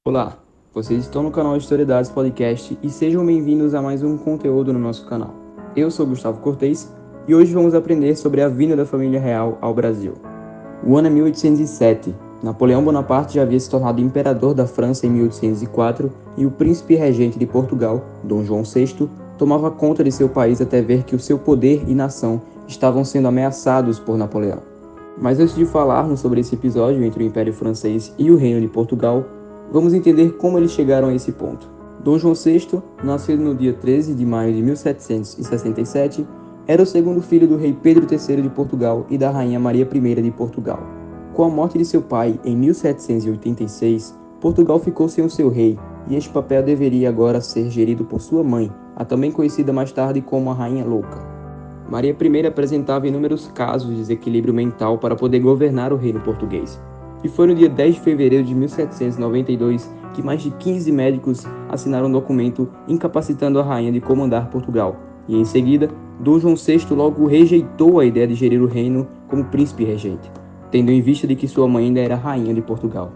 Olá, vocês estão no canal Historiedades Podcast e sejam bem-vindos a mais um conteúdo no nosso canal. Eu sou Gustavo Cortez e hoje vamos aprender sobre a vinda da família real ao Brasil. O ano é 1807. Napoleão Bonaparte já havia se tornado imperador da França em 1804 e o príncipe regente de Portugal, Dom João VI, tomava conta de seu país até ver que o seu poder e nação estavam sendo ameaçados por Napoleão. Mas antes de falarmos sobre esse episódio entre o Império Francês e o Reino de Portugal, vamos entender como eles chegaram a esse ponto. Dom João VI, nascido no dia 13 de maio de 1767, era o segundo filho do rei Pedro III de Portugal e da rainha Maria I de Portugal. Com a morte de seu pai em 1786, Portugal ficou sem o seu rei e este papel deveria agora ser gerido por sua mãe, a também conhecida mais tarde como a Rainha Louca. Maria I apresentava inúmeros casos de desequilíbrio mental para poder governar o reino português. E foi no dia 10 de fevereiro de 1792 que mais de 15 médicos assinaram um documento incapacitando a rainha de comandar Portugal. E em seguida, Dom João VI logo rejeitou a ideia de gerir o reino como príncipe regente, tendo em vista de que sua mãe ainda era rainha de Portugal.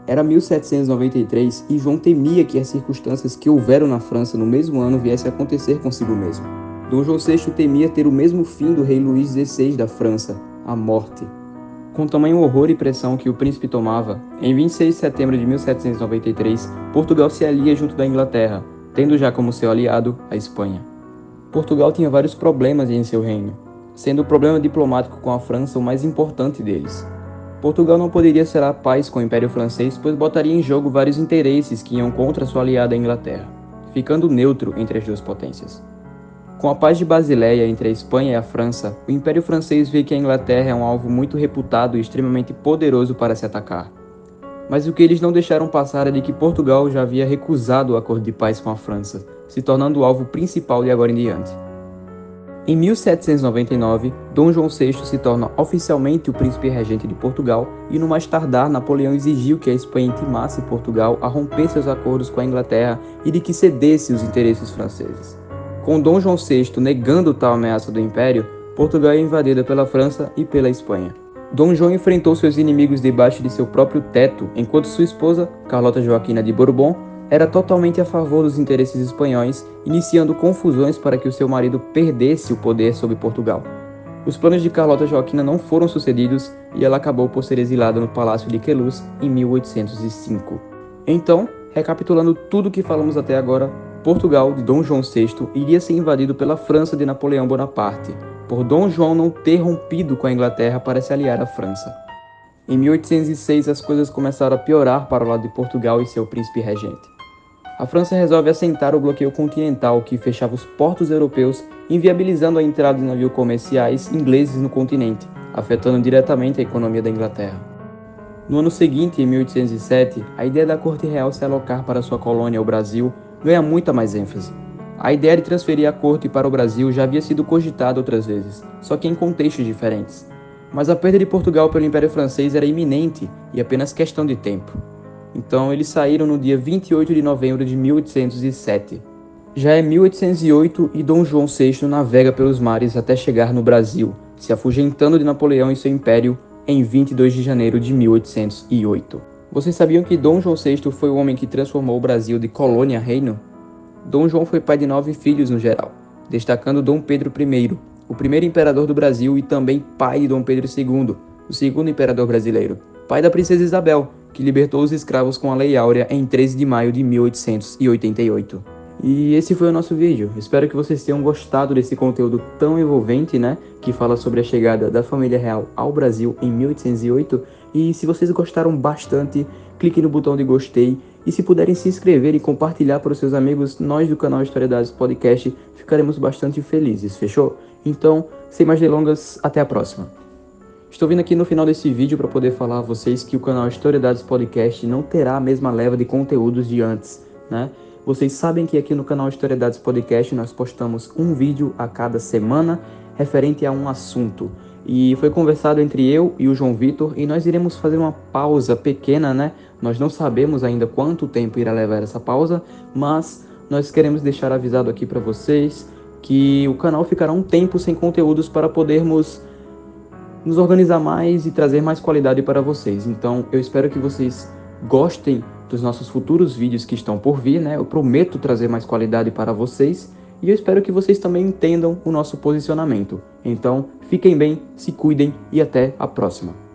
Era 1793 e João temia que as circunstâncias que houveram na França no mesmo ano viessem a acontecer consigo mesmo. Dom João VI temia ter o mesmo fim do rei Luís XVI da França, a morte. Com tamanho horror e pressão que o príncipe tomava, em 26 de setembro de 1793, Portugal se alia junto da Inglaterra, tendo já como seu aliado a Espanha. Portugal tinha vários problemas em seu reino, sendo o problema diplomático com a França o mais importante deles. Portugal não poderia selar paz com o Império Francês, pois botaria em jogo vários interesses que iam contra sua aliada a Inglaterra, ficando neutro entre as duas potências. Com a paz de Basileia entre a Espanha e a França, o Império Francês vê que a Inglaterra é um alvo muito reputado e extremamente poderoso para se atacar. Mas o que eles não deixaram passar é de que Portugal já havia recusado o acordo de paz com a França, se tornando o alvo principal de agora em diante. Em 1799, Dom João VI se torna oficialmente o príncipe regente de Portugal e no mais tardar Napoleão exigiu que a Espanha intimasse Portugal a romper seus acordos com a Inglaterra e de que cedesse os interesses franceses. Com Dom João VI negando tal ameaça do Império, Portugal é invadida pela França e pela Espanha. Dom João enfrentou seus inimigos debaixo de seu próprio teto, enquanto sua esposa, Carlota Joaquina de Bourbon, era totalmente a favor dos interesses espanhóis, iniciando confusões para que o seu marido perdesse o poder sobre Portugal. Os planos de Carlota Joaquina não foram sucedidos e ela acabou por ser exilada no Palácio de Queluz em 1805. Então, recapitulando tudo o que falamos até agora, Portugal, de Dom João VI, iria ser invadido pela França de Napoleão Bonaparte, por Dom João não ter rompido com a Inglaterra para se aliar à França. Em 1806, as coisas começaram a piorar para o lado de Portugal e seu príncipe regente. A França resolve assentar o bloqueio continental que fechava os portos europeus, inviabilizando a entrada de navios comerciais ingleses no continente, afetando diretamente a economia da Inglaterra. No ano seguinte, em 1807, a ideia da corte real se alocar para sua colônia, o Brasil, ganha muita mais ênfase. A ideia de transferir a corte para o Brasil já havia sido cogitada outras vezes, só que em contextos diferentes. Mas a perda de Portugal pelo Império Francês era iminente e apenas questão de tempo. Então eles saíram no dia 28 de novembro de 1807. Já é 1808 e Dom João VI navega pelos mares até chegar no Brasil, se afugentando de Napoleão e seu império em 22 de janeiro de 1808. Vocês sabiam que Dom João VI foi o homem que transformou o Brasil de colônia a reino? Dom João foi pai de 9 filhos no geral, destacando Dom Pedro I, o primeiro imperador do Brasil e também pai de Dom Pedro II, o segundo imperador brasileiro, pai da princesa Isabel, que libertou os escravos com a Lei Áurea em 13 de maio de 1888. E esse foi o nosso vídeo. Espero que vocês tenham gostado desse conteúdo tão envolvente, que fala sobre a chegada da família real ao Brasil em 1808. E se vocês gostaram bastante, clique no botão de gostei. E se puderem se inscrever e compartilhar para os seus amigos, nós do canal Historiedades Podcast ficaremos bastante felizes, fechou? Então, sem mais delongas, até a próxima. Estou vindo aqui no final desse vídeo para poder falar a vocês que o canal Historiedades Podcast não terá a mesma leva de conteúdos de antes, Vocês sabem que aqui no canal Historiedades Podcast nós postamos um vídeo a cada semana referente a um assunto. E foi conversado entre eu e o João Vitor e nós iremos fazer uma pausa pequena, Nós não sabemos ainda quanto tempo irá levar essa pausa, mas nós queremos deixar avisado aqui para vocês que o canal ficará um tempo sem conteúdos para podermos nos organizar mais e trazer mais qualidade para vocês. Então eu espero que vocês gostem dos nossos futuros vídeos que estão por vir, né? Eu prometo trazer mais qualidade para vocês e eu espero que vocês também entendam o nosso posicionamento. Então, fiquem bem, se cuidem e até a próxima.